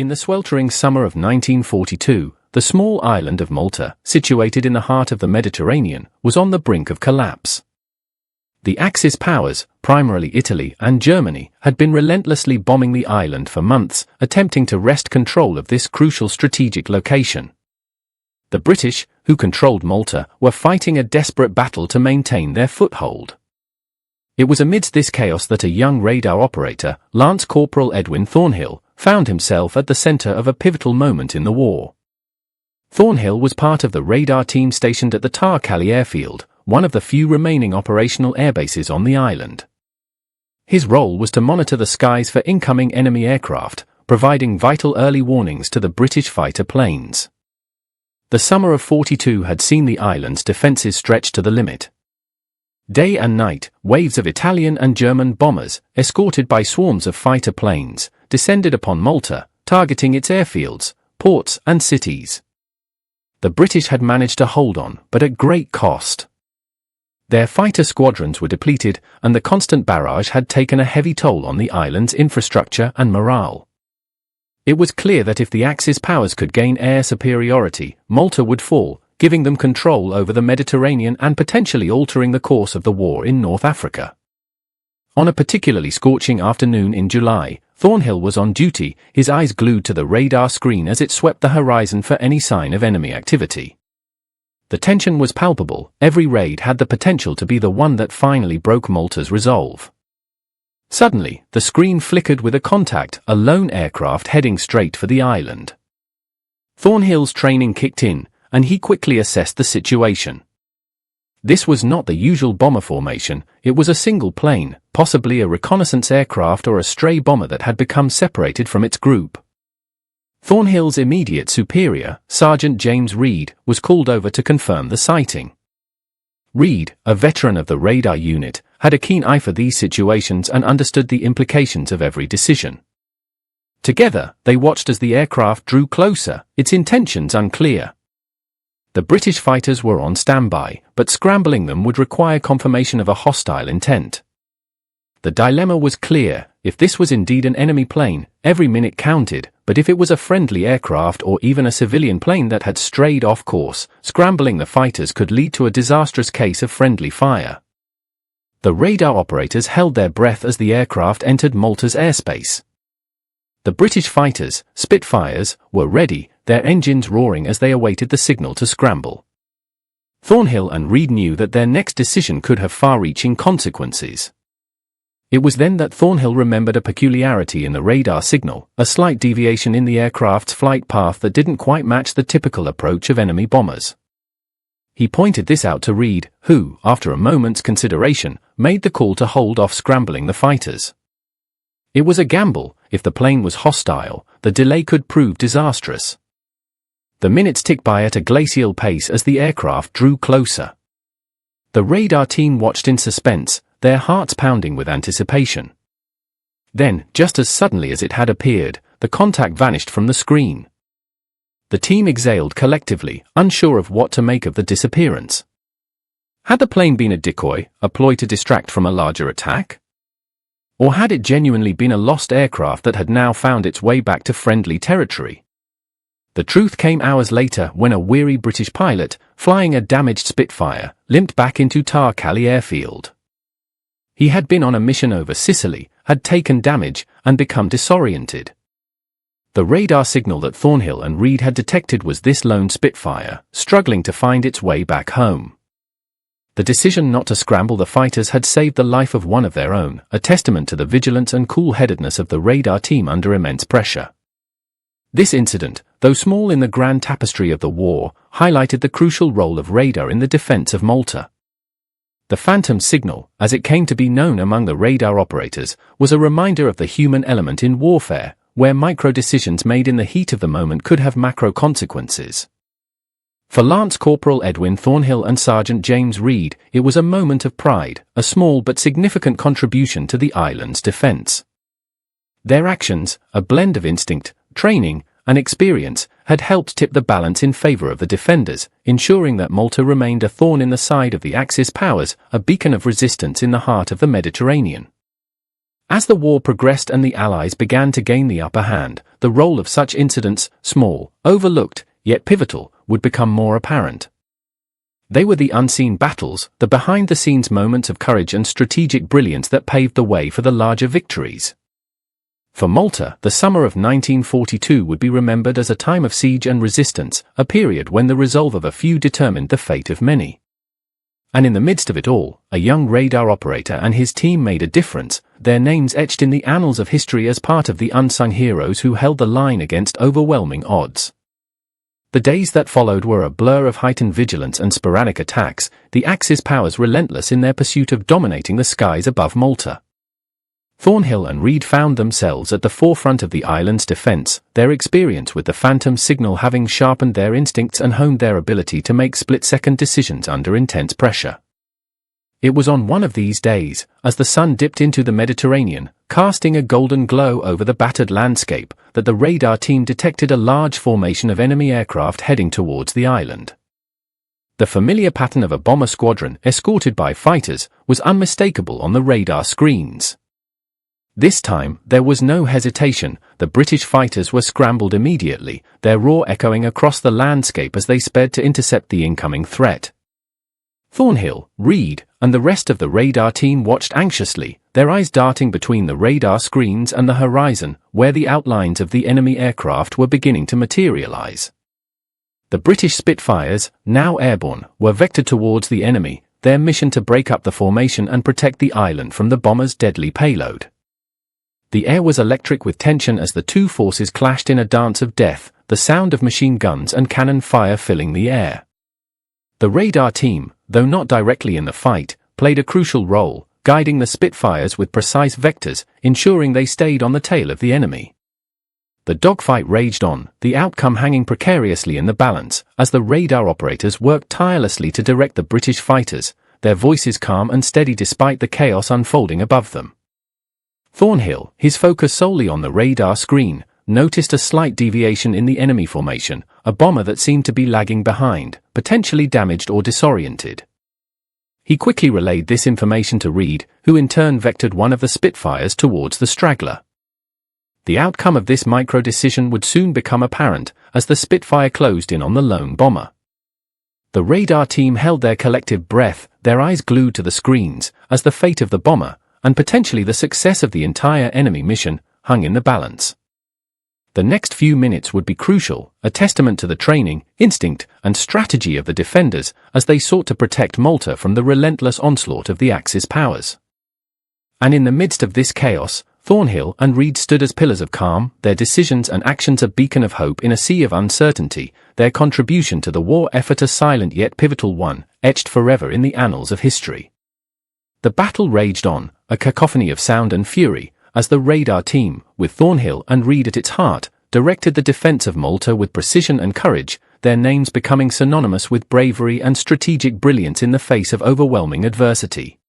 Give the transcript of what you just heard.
In the sweltering summer of 1942, the small island of Malta, situated in the heart of the Mediterranean, was on the brink of collapse. The Axis powers, primarily Italy and Germany, had been relentlessly bombing the island for months, attempting to wrest control of this crucial strategic location. The British, who controlled Malta, were fighting a desperate battle to maintain their foothold. It was amidst this chaos that a young radar operator, Lance Corporal Edwin Thornhill, found himself at the center of a pivotal moment in the war. Thornhill was part of the radar team stationed at the Tarkali airfield, one of the few remaining operational airbases on the island. His role was to monitor the skies for incoming enemy aircraft, providing vital early warnings to the British fighter planes. The summer of '42 had seen the island's defenses stretched to the limit. Day and night, waves of Italian and German bombers, escorted by swarms of fighter planes, descended upon Malta, targeting its airfields, ports and cities. The British had managed to hold on, but at great cost. Their fighter squadrons were depleted, and the constant barrage had taken a heavy toll on the island's infrastructure and morale. It was clear that if the Axis powers could gain air superiority, Malta would fall, giving them control over the Mediterranean and potentially altering the course of the war in North Africa. On a particularly scorching afternoon in July, Thornhill was on duty, his eyes glued to the radar screen as it swept the horizon for any sign of enemy activity. The tension was palpable. Every raid had the potential to be the one that finally broke Malta's resolve. Suddenly, the screen flickered with a contact, a lone aircraft heading straight for the island. Thornhill's training kicked in, and he quickly assessed the situation. This was not the usual bomber formation, it was a single plane, possibly a reconnaissance aircraft or a stray bomber that had become separated from its group. Thornhill's immediate superior, Sergeant James Reed, was called over to confirm the sighting. Reed, a veteran of the radar unit, had a keen eye for these situations and understood the implications of every decision. Together, they watched as the aircraft drew closer, its intentions unclear. The British fighters were on standby, but scrambling them would require confirmation of a hostile intent. The dilemma was clear: if this was indeed an enemy plane, every minute counted, but if it was a friendly aircraft or even a civilian plane that had strayed off course, scrambling the fighters could lead to a disastrous case of friendly fire. The radar operators held their breath as the aircraft entered Malta's airspace. The British fighters, Spitfires, were ready, their engines roaring as they awaited the signal to scramble. Thornhill and Reed knew that their next decision could have far-reaching consequences. It was then that Thornhill remembered a peculiarity in the radar signal, a slight deviation in the aircraft's flight path that didn't quite match the typical approach of enemy bombers. He pointed this out to Reed, who, after a moment's consideration, made the call to hold off scrambling the fighters. It was a gamble. If the plane was hostile, the delay could prove disastrous. The minutes ticked by at a glacial pace as the aircraft drew closer. The radar team watched in suspense, their hearts pounding with anticipation. Then, just as suddenly as it had appeared, the contact vanished from the screen. The team exhaled collectively, unsure of what to make of the disappearance. Had the plane been a decoy, a ploy to distract from a larger attack? Or had it genuinely been a lost aircraft that had now found its way back to friendly territory? The truth came hours later when a weary British pilot, flying a damaged Spitfire, limped back into Tarkali airfield. He had been on a mission over Sicily, had taken damage, and become disoriented. The radar signal that Thornhill and Reed had detected was this lone Spitfire, struggling to find its way back home. The decision not to scramble the fighters had saved the life of one of their own, a testament to the vigilance and cool-headedness of the radar team under immense pressure. This incident, though small in the grand tapestry of the war, highlighted the crucial role of radar in the defense of Malta. The phantom signal, as it came to be known among the radar operators, was a reminder of the human element in warfare, where micro-decisions made in the heat of the moment could have macro consequences. For Lance Corporal Edwin Thornhill and Sergeant James Reed, it was a moment of pride, a small but significant contribution to the island's defense. Their actions, a blend of instinct, training, and experience, had helped tip the balance in favor of the defenders, ensuring that Malta remained a thorn in the side of the Axis powers, a beacon of resistance in the heart of the Mediterranean. As the war progressed and the Allies began to gain the upper hand, the role of such incidents, small, overlooked, yet pivotal, would become more apparent. They were the unseen battles, the behind-the-scenes moments of courage and strategic brilliance that paved the way for the larger victories. For Malta, the summer of 1942 would be remembered as a time of siege and resistance, a period when the resolve of a few determined the fate of many. And in the midst of it all, a young radar operator and his team made a difference, their names etched in the annals of history as part of the unsung heroes who held the line against overwhelming odds. The days that followed were a blur of heightened vigilance and sporadic attacks, the Axis powers relentless in their pursuit of dominating the skies above Malta. Thornhill and Reed found themselves at the forefront of the island's defense, their experience with the Phantom signal having sharpened their instincts and honed their ability to make split-second decisions under intense pressure. It was on one of these days, as the sun dipped into the Mediterranean, casting a golden glow over the battered landscape, that the radar team detected a large formation of enemy aircraft heading towards the island. The familiar pattern of a bomber squadron escorted by fighters was unmistakable on the radar screens. This time, there was no hesitation. The British fighters were scrambled immediately, their roar echoing across the landscape as they sped to intercept the incoming threat. Thornhill, Reed, and the rest of the radar team watched anxiously, their eyes darting between the radar screens and the horizon, where the outlines of the enemy aircraft were beginning to materialize. The British Spitfires, now airborne, were vectored towards the enemy, their mission to break up the formation and protect the island from the bombers' deadly payload. The air was electric with tension as the two forces clashed in a dance of death, the sound of machine guns and cannon fire filling the air. The radar team, though not directly in the fight, played a crucial role, guiding the Spitfires with precise vectors, ensuring they stayed on the tail of the enemy. The dogfight raged on, the outcome hanging precariously in the balance, as the radar operators worked tirelessly to direct the British fighters, their voices calm and steady despite the chaos unfolding above them. Thornhill, his focus solely on the radar screen, noticed a slight deviation in the enemy formation, a bomber that seemed to be lagging behind, potentially damaged or disoriented. He quickly relayed this information to Reed, who in turn vectored one of the Spitfires towards the straggler. The outcome of this micro-decision would soon become apparent, as the Spitfire closed in on the lone bomber. The radar team held their collective breath, their eyes glued to the screens, as the fate of the bomber, and potentially the success of the entire enemy mission, hung in the balance. The next few minutes would be crucial, a testament to the training, instinct, and strategy of the defenders as they sought to protect Malta from the relentless onslaught of the Axis powers. And in the midst of this chaos, Thornhill and Reed stood as pillars of calm, their decisions and actions a beacon of hope in a sea of uncertainty, their contribution to the war effort a silent yet pivotal one, etched forever in the annals of history. The battle raged on, a cacophony of sound and fury, as the radar team, with Thornhill and Reed at its heart, directed the defense of Malta with precision and courage, their names becoming synonymous with bravery and strategic brilliance in the face of overwhelming adversity.